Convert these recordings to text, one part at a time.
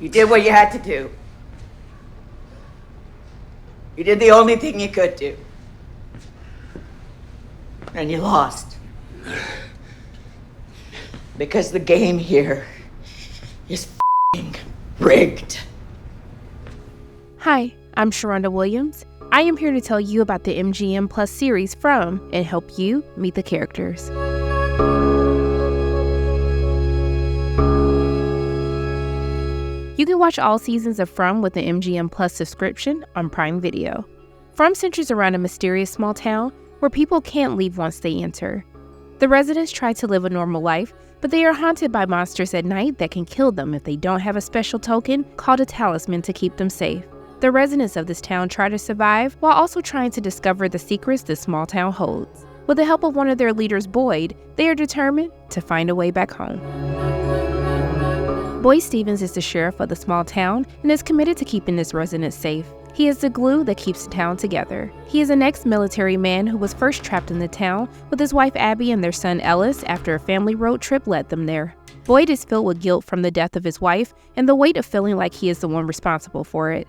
You did what you had to do. You did the only thing you could do. And you lost. Because the game here is f***ing rigged. Hi, I'm Sharonda Williams. I am here to tell you about the MGM Plus series From and help you meet the characters. You can watch all seasons of From with the MGM Plus subscription on Prime Video. From centers around a mysterious small town where people can't leave once they enter. The residents try to live a normal life, but they are haunted by monsters at night that can kill them if they don't have a special token called a talisman to keep them safe. The residents of this town try to survive while also trying to discover the secrets this small town holds. With the help of one of their leaders, Boyd, they are determined to find a way back home. Boyd Stevens is the sheriff of the small town and is committed to keeping his residents safe. He is the glue that keeps the town together. He is an ex-military man who was first trapped in the town with his wife Abby and their son Ellis after a family road trip led them there. Boyd is filled with guilt from the death of his wife and the weight of feeling like he is the one responsible for it.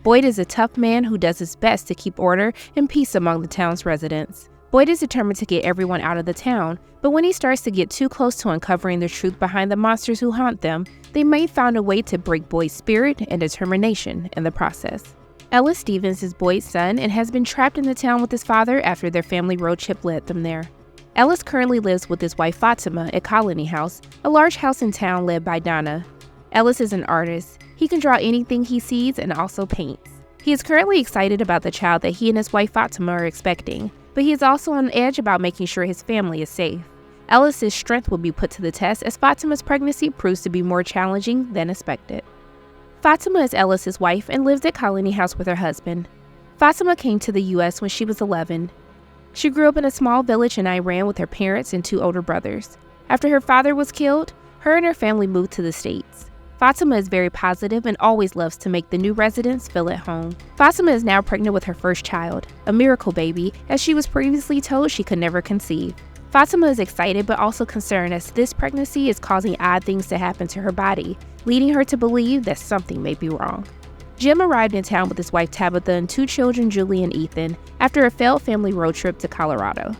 Boyd is a tough man who does his best to keep order and peace among the town's residents. Boyd is determined to get everyone out of the town, but when he starts to get too close to uncovering the truth behind the monsters who haunt them, they may find a way to break Boyd's spirit and determination in the process. Ellis Stevens is Boyd's son and has been trapped in the town with his father after their family road trip led them there. Ellis currently lives with his wife Fatima at Colony House, a large house in town led by Donna. Ellis is an artist. He can draw anything he sees and also paints. He is currently excited about the child that he and his wife Fatima are expecting, but he is also on edge about making sure his family is safe. Ellis's strength will be put to the test as Fatima's pregnancy proves to be more challenging than expected. Fatima is Ellis's wife and lives at Colony House with her husband. Fatima came to the U.S. when she was 11. She grew up in a small village in Iran with her parents and two older brothers. After her father was killed, her and her family moved to the States. Fatima is very positive and always loves to make the new residents feel at home. Fatima is now pregnant with her first child, a miracle baby, as she was previously told she could never conceive. Fatima is excited but also concerned as this pregnancy is causing odd things to happen to her body, leading her to believe that something may be wrong. Jim arrived in town with his wife Tabitha and two children, Julie and Ethan, after a failed family road trip to Colorado.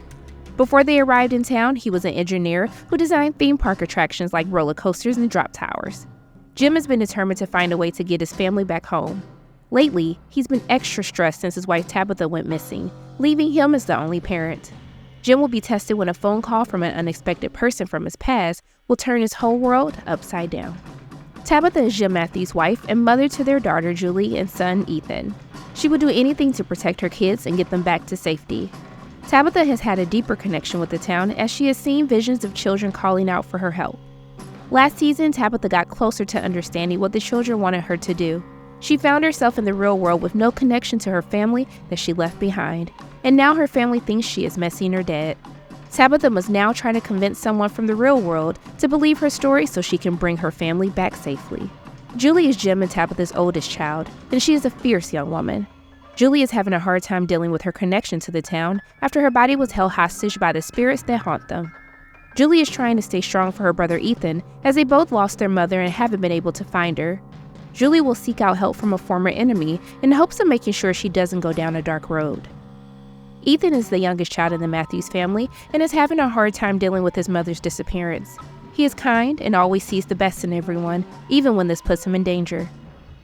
Before they arrived in town, he was an engineer who designed theme park attractions like roller coasters and drop towers. Jim has been determined to find a way to get his family back home. Lately, he's been extra stressed since his wife Tabitha went missing, leaving him as the only parent. Jim will be tested when a phone call from an unexpected person from his past will turn his whole world upside down. Tabitha is Jim Matthews' wife and mother to their daughter Julie and son Ethan. She would do anything to protect her kids and get them back to safety. Tabitha has had a deeper connection with the town as she has seen visions of children calling out for her help. Last season, Tabitha got closer to understanding what the children wanted her to do. She found herself in the real world with no connection to her family that she left behind, and now her family thinks she is missing or dead. Tabitha must now try to convince someone from the real world to believe her story so she can bring her family back safely. Julie is Jim and Tabitha's oldest child, and she is a fierce young woman. Julie is having a hard time dealing with her connection to the town after her body was held hostage by the spirits that haunt them. Julie is trying to stay strong for her brother Ethan as they both lost their mother and haven't been able to find her. Julie will seek out help from a former enemy in hopes of making sure she doesn't go down a dark road. Ethan is the youngest child in the Matthews family and is having a hard time dealing with his mother's disappearance. He is kind and always sees the best in everyone, even when this puts him in danger.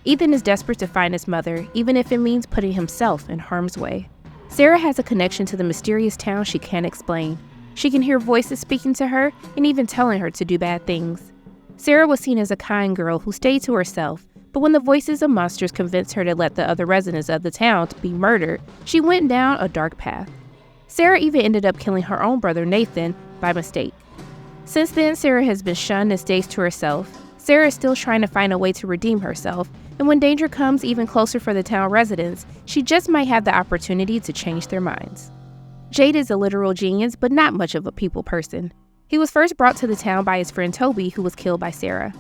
Ethan is desperate to find his mother, even if it means putting himself in harm's way. Sarah has a connection to the mysterious town she can't explain. She can hear voices speaking to her and even telling her to do bad things. Sarah was seen as a kind girl who stayed to herself, but when the voices of monsters convinced her to let the other residents of the town be murdered, she went down a dark path. Sarah even ended up killing her own brother Nathan by mistake. Since then, Sarah has been shunned and stays to herself. Sarah is still trying to find a way to redeem herself, and when danger comes even closer for the town residents, she just might have the opportunity to change their minds. Jade is a literal genius, but not much of a people person. He was first brought to the town by his friend Toby, who was killed by Sarah.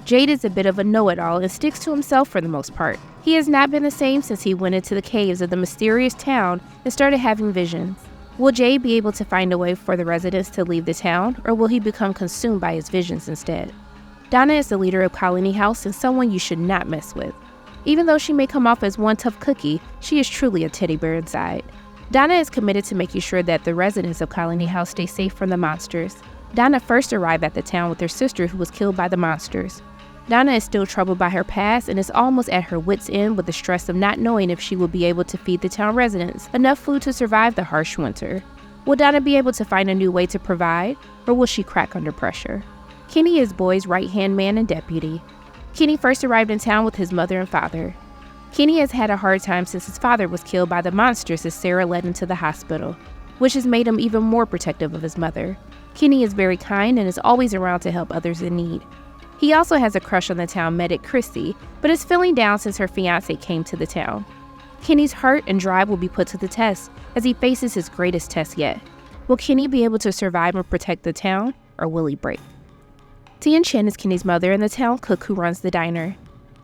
Jade is a bit of a know-it-all and sticks to himself for the most part. He has not been the same since he went into the caves of the mysterious town and started having visions. Will Jade be able to find a way for the residents to leave the town, or will he become consumed by his visions instead? Donna is the leader of Colony House and someone you should not mess with. Even though she may come off as one tough cookie, she is truly a teddy bear inside. Donna is committed to making sure that the residents of Colony House stay safe from the monsters. Donna first arrived at the town with her sister who was killed by the monsters. Donna is still troubled by her past and is almost at her wit's end with the stress of not knowing if she will be able to feed the town residents enough food to survive the harsh winter. Will Donna be able to find a new way to provide, or will she crack under pressure? Kenny is Boy's right-hand man and deputy. Kenny first arrived in town with his mother and father. Kenny has had a hard time since his father was killed by the monsters as Sarah led him to the hospital, which has made him even more protective of his mother. Kenny is very kind and is always around to help others in need. He also has a crush on the town medic Chrissy, but is feeling down since her fiancé came to the town. Kenny's heart and drive will be put to the test as he faces his greatest test yet. Will Kenny be able to survive and protect the town, or will he break? Tian Chin is Kenny's mother and the town cook who runs the diner.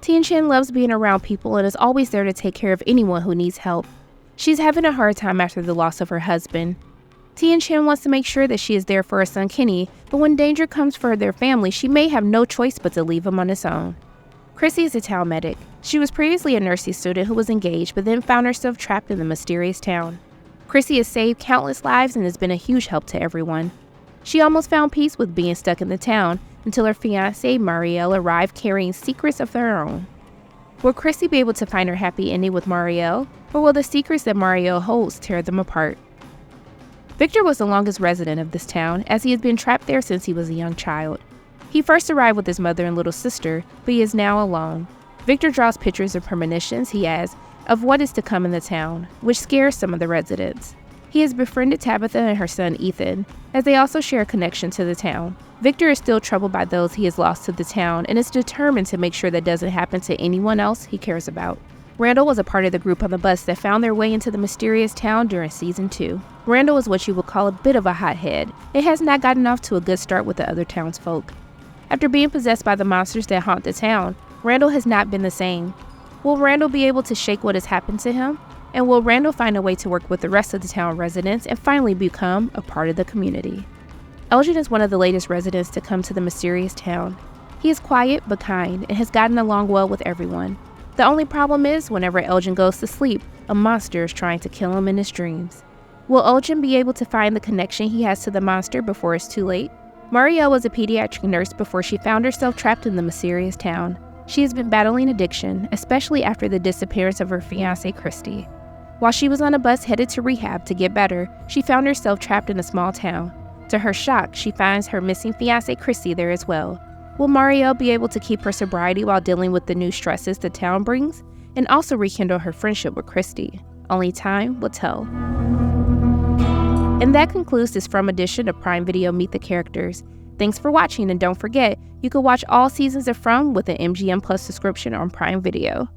Tian Chin loves being around people and is always there to take care of anyone who needs help. She's having a hard time after the loss of her husband. Tian Chin wants to make sure that she is there for her son Kenny, but when danger comes for their family, she may have no choice but to leave him on his own. Chrissy is a town medic. She was previously a nursing student who was engaged but then found herself trapped in the mysterious town. Chrissy has saved countless lives and has been a huge help to everyone. She almost found peace with being stuck in the town until her fiancé Marielle arrived carrying secrets of her own. Will Chrissy be able to find her happy ending with Marielle, or will the secrets that Marielle holds tear them apart? Victor was the longest resident of this town, as he has been trapped there since he was a young child. He first arrived with his mother and little sister, but he is now alone. Victor draws pictures of premonitions he has of what is to come in the town, which scares some of the residents. He has befriended Tabitha and her son Ethan, as they also share a connection to the town. Victor is still troubled by those he has lost to the town and is determined to make sure that doesn't happen to anyone else he cares about. Randall was a part of the group on the bus that found their way into the mysterious town during season 2. Randall is what you would call a bit of a hothead and has not gotten off to a good start with the other townsfolk. After being possessed by the monsters that haunt the town, Randall has not been the same. Will Randall be able to shake what has happened to him? And will Randall find a way to work with the rest of the town residents and finally become a part of the community? Elgin is one of the latest residents to come to the mysterious town. He is quiet but kind and has gotten along well with everyone. The only problem is, whenever Elgin goes to sleep, a monster is trying to kill him in his dreams. Will Elgin be able to find the connection he has to the monster before it's too late? Marielle was a pediatric nurse before she found herself trapped in the mysterious town. She has been battling addiction, especially after the disappearance of her fiancé Christy. While she was on a bus headed to rehab to get better, she found herself trapped in a small town. To her shock, she finds her missing fiancé Christy there as well. Will Marielle be able to keep her sobriety while dealing with the new stresses the town brings, and also rekindle her friendship with Christy? Only time will tell. And that concludes this From edition of Prime Video Meet the Characters. Thanks for watching, and don't forget, you can watch all seasons of From with an MGM Plus subscription on Prime Video.